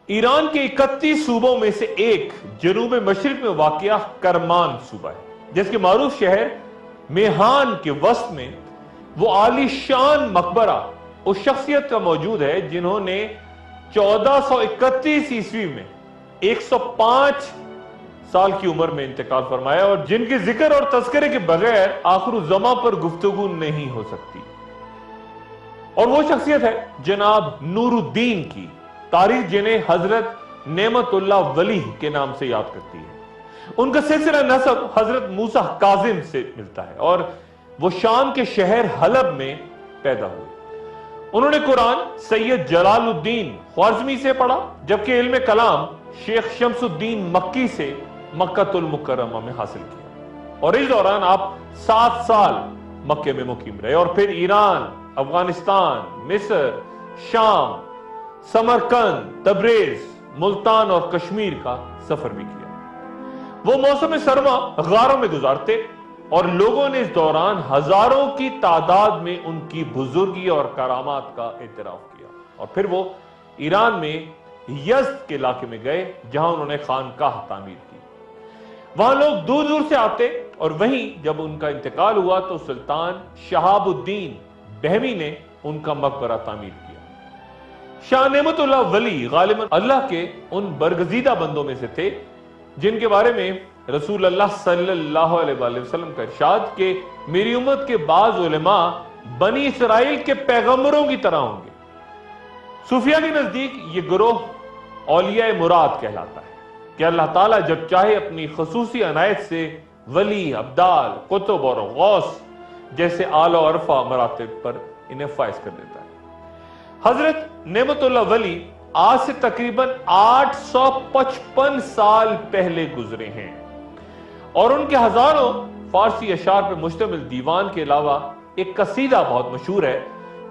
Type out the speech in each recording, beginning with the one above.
ایران کے 31 صوبوں میں سے ایک جنوب مشرق میں واقع کرمان صوبہ ہے، جس کے معروف شہر میہان کے وسط میں وہ عالی شان مقبرہ اس شخصیت کا موجود ہے جنہوں نے 1431 عیسوی میں 105 سال کی عمر میں انتقال فرمایا، اور جن کے ذکر اور تذکرے کے بغیر آخر الزماں پر گفتگو نہیں ہو سکتی، اور وہ شخصیت ہے جناب نور الدین کی، تاریخ جنہیں حضرت نعمت اللہ ولی کے نام سے یاد کرتی ہے۔ ان کا سلسلہ نسب حضرت موسیٰ کاظم سے ملتا ہے، اور وہ شام کے شہر حلب میں پیدا ہوئے۔ انہوں نے قرآن سید جلال الدین خوارزمی سے پڑھا، جبکہ علم کلام شیخ شمس الدین مکی سے مکہ المکرمہ میں حاصل کیا، اور اس دوران آپ 7 سال مکہ میں مقیم رہے، اور پھر ایران، افغانستان، مصر، شام، سمرقند، تبریز، ملتان اور کشمیر کا سفر بھی کیا۔ وہ موسم سرما غاروں میں گزارتے، اور لوگوں نے اس دوران ہزاروں کی تعداد میں ان کی بزرگی اور کرامات کا اعتراف کیا، اور پھر وہ ایران میں یزد کے علاقے میں گئے جہاں انہوں نے خانقاہ تعمیر کی۔ وہاں لوگ دور دور سے آتے، اور وہیں جب ان کا انتقال ہوا تو سلطان شہاب الدین بہمی نے ان کا مقبرہ تعمیر کیا۔ شاہ نعمت اللہ ولی غالباً اللہ کے ان برگزیدہ بندوں میں سے تھے جن کے بارے میں رسول اللہ صلی اللہ علیہ وآلہ وسلم کا ارشاد کہ میری امت کے بعض علماء بنی اسرائیل کے پیغمبروں کی طرح ہوں گے۔ صوفیہ کے نزدیک یہ گروہ اولیاء مراد کہلاتا ہے کہ اللہ تعالیٰ جب چاہے اپنی خصوصی عنایت سے ولی، ابدال، قطب اور غوث جیسے اعلی و عرفہ مراتب پر انہیں فائز کر دیتا ہے۔ حضرت نعمت اللہ ولی آج سے تقریباً 855 سال پہلے گزرے ہیں، اور ان کے ہزاروں فارسی اشعار پر مشتمل دیوان کے علاوہ ایک قصیدہ بہت مشہور ہے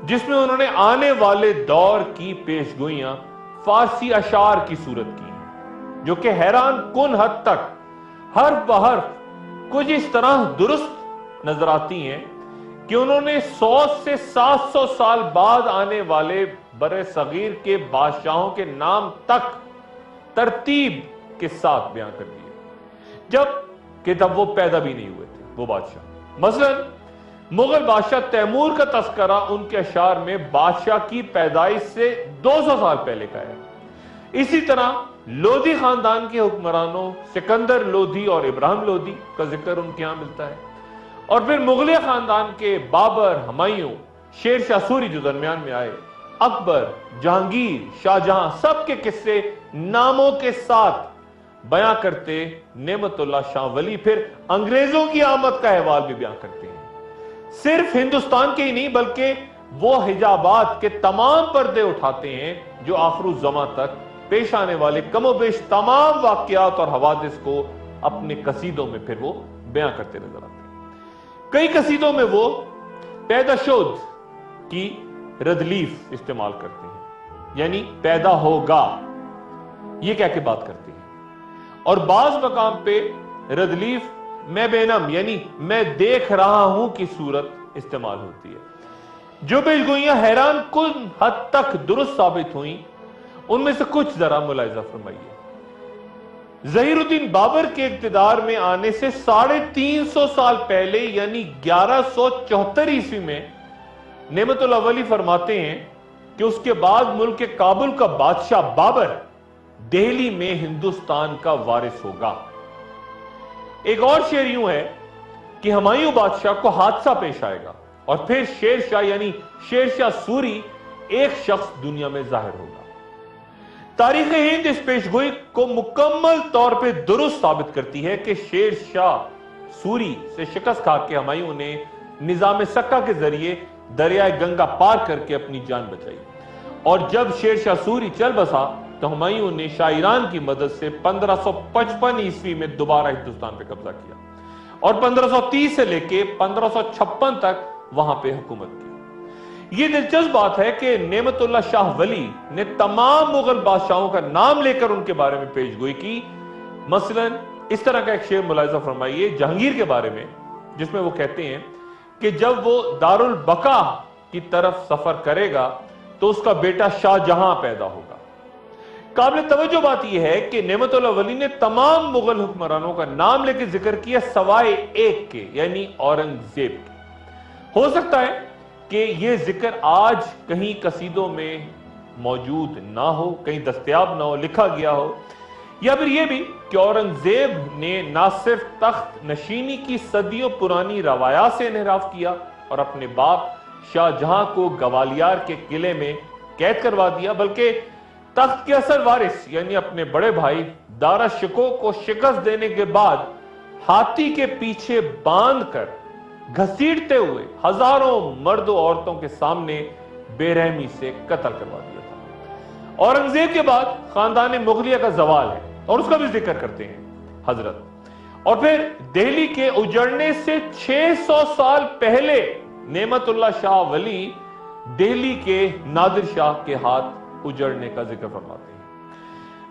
جس میں انہوں نے آنے والے دور کی پیشگوئیاں فارسی اشعار کی صورت کی ہیں، جو کہ حیران کن حد تک حرف بحرف کچھ اس طرح درست نظر آتی ہیں کہ انہوں نے 100 سے 700 سال بعد آنے والے بر صغیر کے بادشاہوں کے نام تک ترتیب کے ساتھ بیان کر دیے، جب وہ پیدا بھی نہیں ہوئے تھے وہ بادشاہ۔ مثلا مغل بادشاہ تیمور کا تذکرہ ان کے اشعار میں بادشاہ کی پیدائش سے 200 سال پہلے کا ہے۔ اسی طرح لودھی خاندان کے حکمرانوں سکندر لودھی اور ابراہیم لودھی کا ذکر ان کے ہاں ملتا ہے، اور پھر مغلیہ خاندان کے بابر، ہمایوں، شیر شاہ سوری جو درمیان میں آئے، اکبر، جہانگیر، شاہ جہاں، سب کے قصے ناموں کے ساتھ بیان کرتے نعمت اللہ شاہ ولی پھر انگریزوں کی آمد کا احوال بھی بیان کرتے ہیں۔ صرف ہندوستان کے ہی نہیں بلکہ وہ حجابات کے تمام پردے اٹھاتے ہیں جو آخر الزماں تک پیش آنے والے کم و بیش تمام واقعات اور حوادث کو اپنے قصیدوں میں پھر وہ بیان کرتے نظر آتے ہیں۔ کئی قصیدوں میں وہ پیدا شد کی ردلیف استعمال کرتے ہیں، یعنی پیدا ہوگا یہ کہہ کے بات کرتے ہیں، اور بعض مقام پہ ردلیف میں بینم یعنی میں دیکھ رہا ہوں کی صورت استعمال ہوتی ہے۔ جو پیشگوئیاں حیران کن حد تک درست ثابت ہوئیں ان میں سے کچھ ذرا ملاحظہ فرمائیے۔ ظہیر الدین بابر کے اقتدار میں آنے سے 350 سال پہلے یعنی 1174 عیسوی میں نعمت اللہ ولی فرماتے ہیں کہ اس کے بعد ملک کابل کا بادشاہ بابر دہلی میں ہندوستان کا وارث ہوگا۔ ایک اور شعر یوں ہے کہ ہمایوں بادشاہ کو حادثہ پیش آئے گا، اور پھر شیر شاہ یعنی شیر شاہ سوری ایک شخص دنیا میں ظاہر ہوگا۔ تاریخ ہند اس پیشگوئی کو مکمل طور پہ درست ثابت کرتی ہے کہ شیر شاہ سوری سے شکست کھا کے ہمایوں نے نظام سکہ کے ذریعے دریائے گنگا پار کر کے اپنی جان بچائی، اور جب شیر شاہ سوری چل بسا تو ہمایوں نے شاہ ایران کی مدد سے 1555 عیسوی میں دوبارہ ہندوستان پہ قبضہ کیا، اور 1530 سے لے کے 1556 تک وہاں پہ حکومت کی۔ یہ دلچسپ بات ہے کہ نعمت اللہ شاہ ولی نے تمام مغل بادشاہوں کا نام لے کر ان کے بارے میں پیشگوئی کی۔ مثلا اس طرح کا ایک شعر ملاحظہ فرمائیے جہانگیر کے بارے میں، جس میں وہ کہتے ہیں کہ جب وہ دارالبقا کی طرف سفر کرے گا تو اس کا بیٹا شاہ جہاں پیدا ہوگا۔ قابل توجہ بات یہ ہے کہ نعمت اللہ ولی نے تمام مغل حکمرانوں کا نام لے کے ذکر کیا سوائے ایک کے، یعنی اورنگزیب کے۔ ہو سکتا ہے کہ یہ ذکر آج کہیں قصیدوں میں موجود نہ ہو، کہیں دستیاب نہ ہو، لکھا گیا ہو، یا پھر یہ بھی کہ اورنگزیب نے نہ صرف تخت نشینی کی صدیوں پرانی روایات سے انحراف کیا اور اپنے باپ شاہ جہاں کو گوالیار کے قلعے میں قید کروا دیا، بلکہ تخت کے اصل وارث یعنی اپنے بڑے بھائی دارا شکوہ کو شکست دینے کے بعد ہاتھی کے پیچھے باندھ کر گھسیٹتے ہوئے ہزاروں مرد و عورتوں کے سامنے بے رحمی سے قتل کروا دیا تھا۔ اورنگزیب کے بعد خاندان مغلیہ کا زوال ہے اور اس کا بھی ذکر کرتے ہیں حضرت، اور پھر دہلی کے اجڑنے سے 600 سال پہلے نعمت اللہ شاہ ولی دہلی کے نادر شاہ کے ہاتھ اجڑنے کا ذکر فرماتے ہیں۔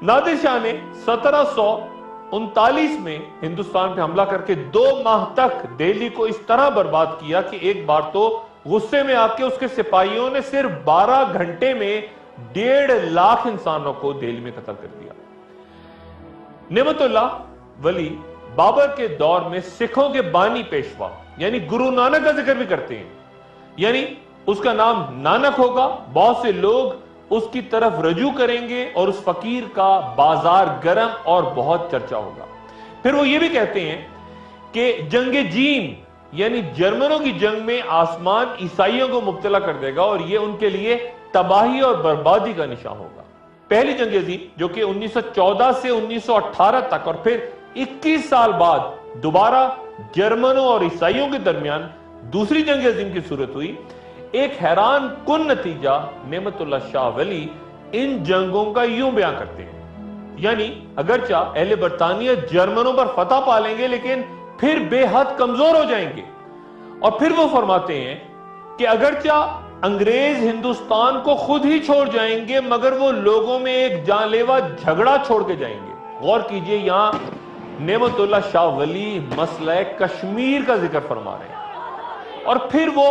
نادر شاہ نے 1739 میں ہندوستان پہ حملہ کر کے 2 ماہ تک دہلی کو اس طرح برباد کیا کہ ایک بار تو غصے میں آ کے اس کے سپاہیوں نے صرف 12 گھنٹے میں 1.5 لاکھ انسانوں کو دہلی میں قتل کر دیا۔ نعمت اللہ ولی بابر کے دور میں سکھوں کے بانی پیشوا یعنی گرو نانک کا ذکر بھی کرتے ہیں، یعنی اس کا نام نانک ہوگا، بہت سے لوگ اس کی طرف رجوع کریں گے اور اس فقیر کا بازار گرم اور بہت چرچا ہوگا۔ پھر وہ یہ بھی کہتے ہیں کہ جنگ جیم یعنی جرمنوں کی جنگ میں آسمان عیسائیوں کو مبتلا کر دے گا اور یہ ان کے لیے تباہی اور بربادی کا نشان ہوگا۔ پہلی جنگ عظیم جو کہ 1914 سے 1918 تک اور پھر 21 سال بعد دوبارہ جرمنوں اور عیسائیوں کے درمیان دوسری جنگ عظیم کی صورت ہوئی، ایک حیران کن نتیجہ نعمت اللہ شاہ ولی ان جنگوں کا یوں بیان کرتے ہیں، یعنی اگرچہ اہل برطانیہ جرمنوں پر فتح پا لیں گے لیکن پھر بے حد کمزور ہو جائیں گے، اور پھر وہ فرماتے ہیں کہ اگرچہ انگریز ہندوستان کو خود ہی چھوڑ جائیں گے مگر وہ لوگوں میں ایک جان لیوا جھگڑا چھوڑ کے جائیں گے۔ غور کیجئے، یہاں نعمت اللہ شاہ ولی مسئلہ کشمیر کا ذکر فرما رہے ہیں، اور پھر وہ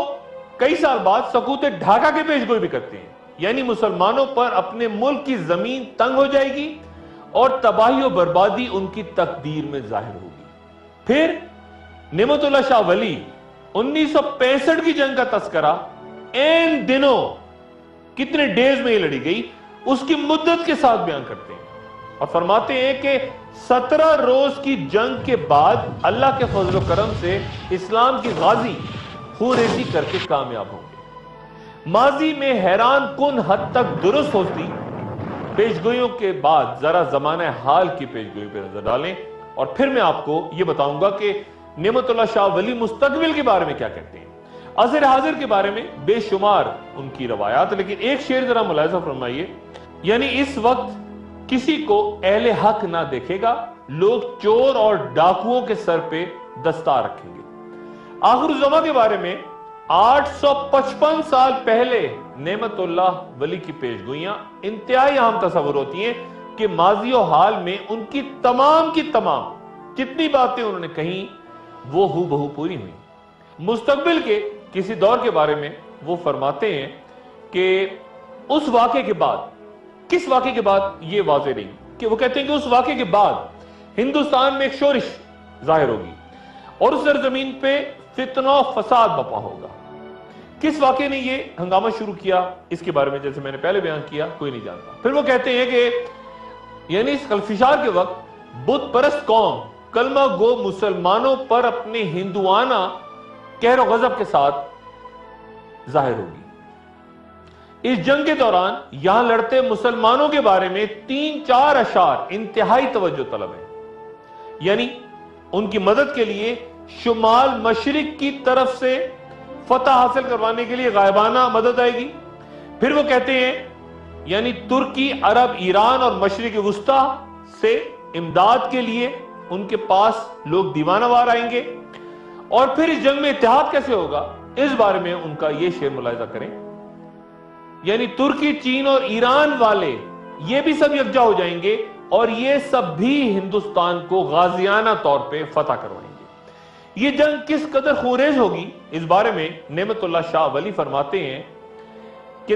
کئی سال بعد سقوط ڈھاکہ کے پیش گوئی بھی کرتے ہیں، یعنی مسلمانوں پر اپنے ملک کی زمین تنگ ہو جائے گی اور تباہی و بربادی ان کی تقدیر میں ظاہر ہوگی۔ پھر نعمت اللہ شاہ ولی 1965 کی جنگ کا تذکرہ این دنوں کتنے ڈیز میں یہ لڑی گئی اس کی مدت کے ساتھ بیان کرتے ہیں اور فرماتے ہیں کہ 17 روز کی جنگ کے بعد اللہ کے فضل و کرم سے اسلام کی غازی خونریزی کر کے کامیاب ہوں گے۔ ماضی میں حیران کن حد تک درست ہوتی پیشگوئیوں کے بعد ذرا زمانہ حال کی پیشگوئی پہ نظر ڈالیں اور پھر میں آپ کو یہ بتاؤں گا کہ نعمت اللہ شاہ ولی مستقبل کے بارے میں کیا کہتے ہیں۔ عصر حاضر کے بارے میں بے شمار ان کی روایات، لیکن ایک شعر ذرا ملاحظہ فرمائیے، یعنی اس وقت کسی کو اہل حق نہ دیکھے گا، لوگ چور اور ڈاکوؤں کے سر پہ دستار رکھیں گے۔ آخر الزماں کے بارے میں 855 سال پہلے نعمت اللہ ولی کی پیشگوئیاں انتہائی اہم تصور ہوتی ہیں کہ ماضی و حال میں ان کی تمام جتنی باتیں انہوں نے کہیں وہ ہو بہو پوری ہوئی۔ مستقبل کے کسی دور کے بارے میں وہ فرماتے ہیں کہ اس واقعے کے بعد، کس واقعے کے بعد یہ واضح نہیں، کہ وہ کہتے ہیں کہ اس واقعے کے بعد ہندوستان میں ایک شورش ظاہر ہوگی اور اس سرزمین پہ فتنہ و فساد بپا ہوگا۔ کس واقعے نے یہ ہنگامہ شروع کیا اس کے بارے میں جیسے میں نے پہلے بیان کیا کوئی نہیں جانتا۔ پھر وہ کہتے ہیں کہ یعنی اس خلفشار کے وقت بت پرست قوم کلمہ گو مسلمانوں پر اپنے ہندوانہ قہر و غضب کے ساتھ ظاہر ہوگی۔ اس جنگ کے دوران یہاں لڑتے مسلمانوں کے بارے میں 3-4 اشعار انتہائی توجہ طلب ہیں، یعنی ان کی مدد کے لیے شمال مشرق کی طرف سے فتح حاصل کروانے کے لیے غائبانہ مدد آئے گی۔ پھر وہ کہتے ہیں یعنی ترکی، عرب، ایران اور مشرق وسطی سے امداد کے لیے ان کے پاس لوگ دیوانہ وار آئیں گے، اور پھر اس جنگ میں اتحاد کیسے ہوگا اس بارے میں ان کا یہ شعر ملاحظہ کریں، یعنی ترکی، چین اور ایران والے یہ بھی سب یکجا ہو جائیں گے اور یہ سب بھی ہندوستان کو غازیانہ طور پہ فتح کروائیں گے۔ یہ جنگ کس قدر خونریز ہوگی اس بارے میں نعمت اللہ شاہ ولی فرماتے ہیں کہ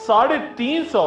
350